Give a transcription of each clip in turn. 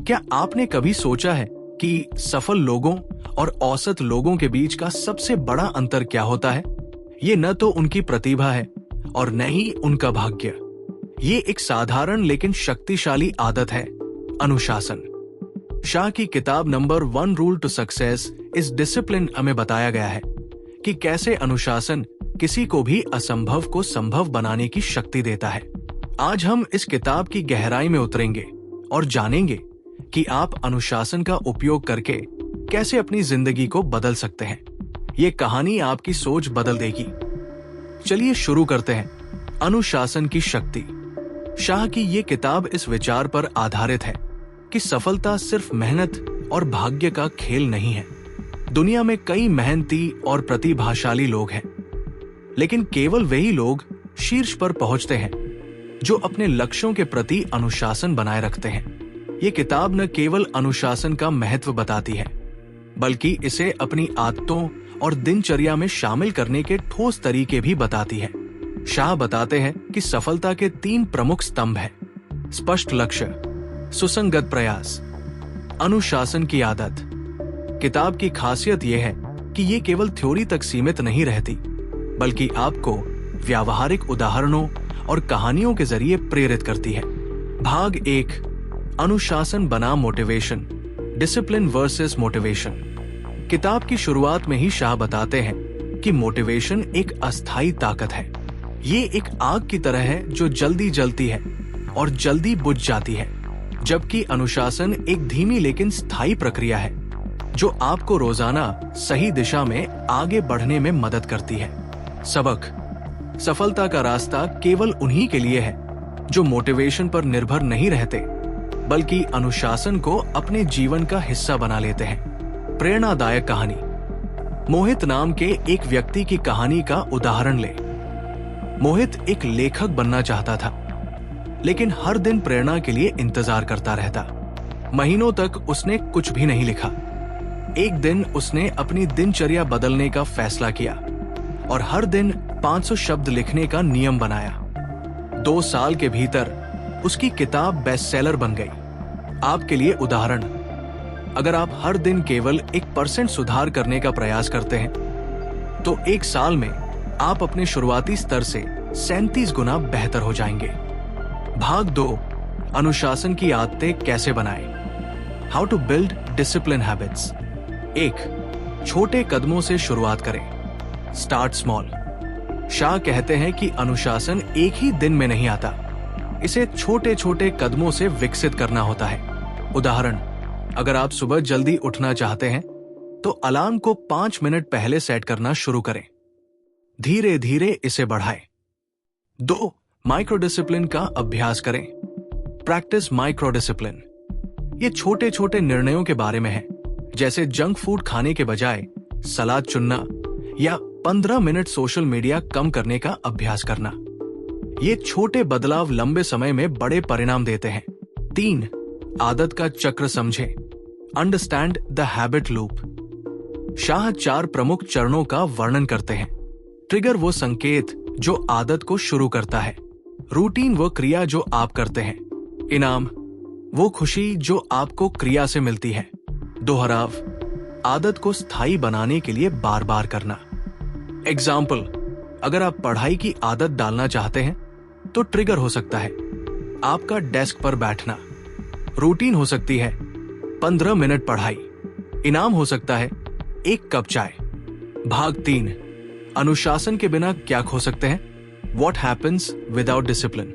क्या आपने कभी सोचा है कि सफल लोगों और औसत लोगों के बीच का सबसे बड़ा अंतर क्या होता है? ये न तो उनकी प्रतिभा है और न ही उनका भाग्य। ये एक साधारण लेकिन शक्तिशाली आदत है, अनुशासन। शाह की किताब नंबर 1 रूल टू सक्सेस इस डिसिप्लिन हमें बताया गया है कि कैसे अनुशासन किसी को भी असंभव को संभव बनाने की शक्ति देता है। आज हम इस किताब की गहराई में उतरेंगे और जानेंगे कि आप अनुशासन का उपयोग करके कैसे अपनी जिंदगी को बदल सकते हैं। ये कहानी आपकी सोच बदल देगी। चलिए शुरू करते हैं। अनुशासन की शक्ति। शाह की ये किताब इस विचार पर आधारित है कि सफलता सिर्फ मेहनत और भाग्य का खेल नहीं है। दुनिया में कई मेहनती और प्रतिभाशाली लोग हैं, लेकिन केवल वही लोग शीर्ष पर पहुंचते हैं जो अपने लक्ष्यों के प्रति अनुशासन बनाए रखते हैं। ये किताब न केवल अनुशासन का महत्व बताती है, बल्कि इसे अपनी आदतों और दिनचर्या में शामिल करने के ठोस तरीके भी बताती है। शाह बताते हैं कि सफलता के 3 प्रमुख स्तंभ हैं: स्पष्ट लक्ष्य, सुसंगत प्रयास, अनुशासन की आदत। किताब की खासियत यह है कि ये केवल थ्योरी तक सीमित नहीं रहती, बल्कि आपको व्यावहारिक उदाहरणों और कहानियों के जरिए प्रेरित करती है। भाग 1, अनुशासन बनाम मोटिवेशन, डिसिप्लिन वर्सेस मोटिवेशन। किताब की शुरुआत में ही शाह बताते हैं कि मोटिवेशन एक अस्थायी ताकत है। ये एक आग की तरह है जो जल्दी जलती है और जल्दी बुझ जाती है, जबकि अनुशासन एक धीमी लेकिन स्थायी प्रक्रिया है जो आपको रोजाना सही दिशा में आगे बढ़ने में मदद करती है। सबक: सफलता का रास्ता केवल उन्हीं के लिए है जो मोटिवेशन पर निर्भर नहीं रहते, बल्कि अनुशासन को अपने जीवन का हिस्सा बना लेते हैं। प्रेरणादायक कहानी। मोहित नाम के एक व्यक्ति की कहानी का उदाहरण ले। मोहित एक लेखक बनना चाहता था, लेकिन हर दिन प्रेरणा के लिए इंतजार करता रहता। महीनों तक उसने कुछ भी नहीं लिखा। एक दिन उसने अपनी दिनचर्या बदलने का फैसला किया और हर दिन 500 शब्द लिखने का नियम बनाया। 2 साल के भीतर उसकी किताब बेस्टसेलर बन गई। आपके लिए उदाहरण: अगर आप हर दिन केवल 1% सुधार करने का प्रयास करते हैं, तो 1 साल में आप अपने शुरुआती स्तर से 37 गुना बेहतर हो जाएंगे। भाग 2, अनुशासन की आदतें कैसे बनाएं। How to build discipline habits. 1, छोटे कदमों से शुरुआत करें। Start small. शाह कहते हैं कि अनुशासन एक ही दिन में नहीं आता, इसे छोटे छोटे कदमों से विकसित करना होता है। उदाहरण: अगर आप सुबह जल्दी उठना चाहते हैं, तो अलार्म को 5 मिनट पहले सेट करना शुरू करें। धीरे धीरे इसे बढ़ाएं। 2, माइक्रो डिसिप्लिन का अभ्यास करें। Practice micro discipline. ये छोटे छोटे निर्णयों के बारे में है, जैसे जंक फूड खाने के बजाय सलाद चुनना या 15 मिनट सोशल मीडिया कम करने का अभ्यास करना। ये छोटे बदलाव लंबे समय में बड़े परिणाम देते हैं। 3, आदत का चक्र समझें। Understand the habit loop. Shah 4 प्रमुख चरणों का वर्णन करते हैं। ट्रिगर वो संकेत जो आदत को शुरू करता है। रूटीन वो क्रिया जो आप करते हैं। इनाम वो खुशी जो आपको क्रिया से मिलती है। दोहराव आदत को स्थायी बनाने के लिए बार बार करना। एग्जाम्पल: अगर आप पढ़ाई की आदत डालना चाहते हैं, तो ट्रिगर हो सकता है आपका डेस्क पर बैठना। रूटीन हो सकती है 15 मिनट पढ़ाई। इनाम हो सकता है 1 कप चाय। भाग 3, अनुशासन के बिना क्या खो सकते हैं। What happens without discipline?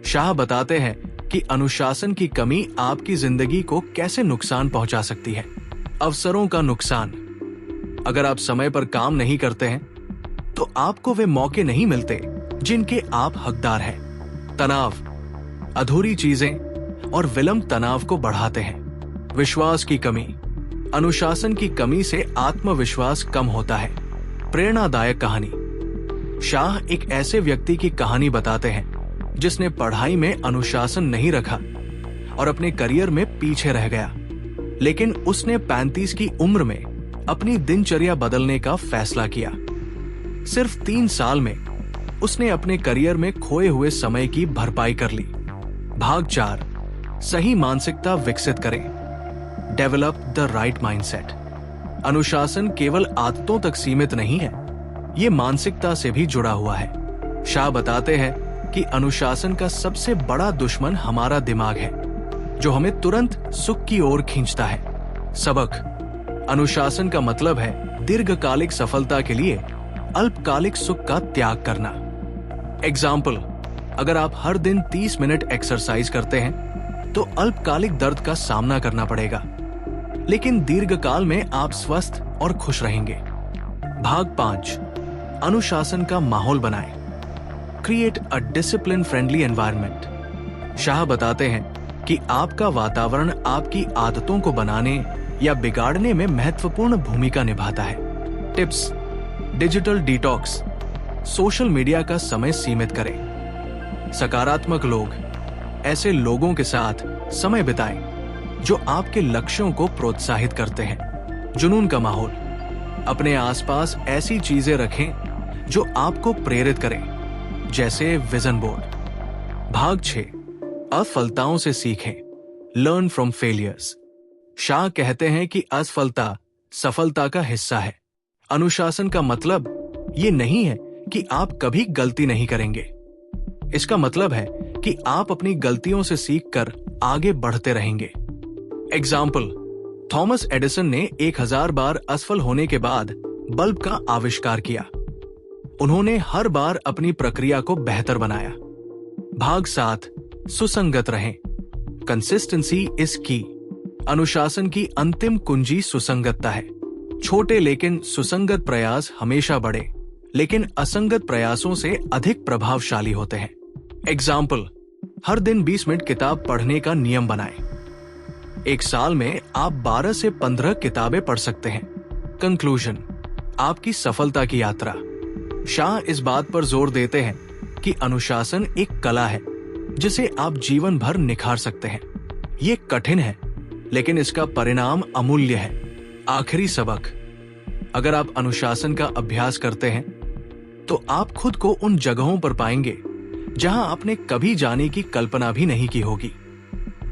Shah बताते हैं कि अनुशासन की कमी आपकी जिंदगी को कैसे नुकसान पहुंचा सकती है। अवसरों का नुकसान: अगर आप समय पर काम नहीं करते हैं, तो आपको वे मौके नहीं मिलते जिनके आप हकदार हैं। तनाव: अधूरी चीजें और विलंब तनाव को बढ़ाते हैं। विश्वास की कमी: अनुशासन की कमी से आत्मविश्वास कम होता है। प्रेरणादायक कहानी। शाह एक ऐसे व्यक्ति की कहानी बताते हैं जिसने पढ़ाई में अनुशासन नहीं रखा और अपने करियर में पीछे रह गया, लेकिन उसने 35 की उम्र में अपनी दिनचर्या बदलने का फैसला किया। सिर्फ 3 साल में उसने अपने करियर में खोए हुए समय की भरपाई कर ली। भाग 4, सही मानसिकता विकसित करें। Develop the right mindset. अनुशासन केवल आदतों तक सीमित नहीं है, ये मानसिकता से भी जुड़ा हुआ है। शाह बताते हैं कि अनुशासन का सबसे बड़ा दुश्मन हमारा दिमाग है, जो हमें तुरंत सुख की ओर खींचता है। सबक: अनुशासन का मतलब है दीर्घकालिक सफलता के लिए अल्पकालिक सुख का त्याग करना। एग्जाम्पल: अगर आप हर दिन 30 मिनट एक्सरसाइज करते हैं तो अल्पकालिक दर्द का सामना करना पड़ेगा, लेकिन दीर्घकाल में आप स्वस्थ और खुश रहेंगे। भाग 5: अनुशासन का माहौल बनाएं। Create a discipline friendly environment. Shah बताते हैं कि आपका वातावरण आपकी आदतों को बनाने या बिगाड़ने में महत्वपूर्ण भूमिका निभाता है। Tips: digital detox. Social media का समय सीमित करें। सकारात्मक लोग, ऐसे लोगों के साथ समय बिताएं जो आपके लक्ष्यों को प्रोत्साहित करते हैं। जुनून का माहौल। अपने आसपास ऐसी चीजें रखें जो आपको प्रेरित करें, जैसे विजन बोर्ड। भाग 6: असफलताओं से सीखें। Learn from failures. शाह कहते हैं कि असफलता सफलता का हिस्सा है। अनुशासन का मतलब ये नहीं है कि आप कभी गलती नहीं करेंगे। इसका मतलब है कि आप अपनी गलतियों से सीखकर आगे बढ़ते रहेंगे। एग्जाम्पल: थॉमस एडिसन ने 1000 बार असफल होने के बाद बल्ब का आविष्कार किया। उन्होंने हर बार अपनी प्रक्रिया को बेहतर बनाया। भाग 7: सुसंगत रहें। कंसिस्टेंसी इज की। अनुशासन की अंतिम कुंजी सुसंगतता है। छोटे लेकिन सुसंगत प्रयास हमेशा बड़े, लेकिन असंगत प्रयासों से अधिक प्रभावशाली होते हैं। एग्जाम्पल: हर दिन 20 मिनट किताब पढ़ने का नियम बनाएं। एक साल में आप 12 से 15 किताबें पढ़ सकते हैं। कंक्लूजन: आपकी सफलता की यात्रा। शाह इस बात पर जोर देते हैं कि अनुशासन एक कला है जिसे आप जीवन भर निखार सकते हैं। ये कठिन है, लेकिन इसका परिणाम अमूल्य है। आखिरी सबक: अगर आप अनुशासन का अभ्यास करते हैं तो आप खुद को उन जगहों पर पाएंगे जहां आपने कभी जाने की कल्पना भी नहीं की होगी।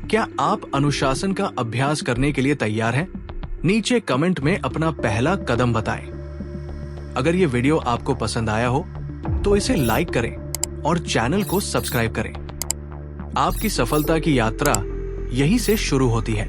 क्या आप अनुशासन का अभ्यास करने के लिए तैयार हैं? नीचे कमेंट में अपना पहला कदम बताएं। अगर ये वीडियो आपको पसंद आया हो तो इसे लाइक करें और चैनल को सब्सक्राइब करें। आपकी सफलता की यात्रा यहीं से शुरू होती है।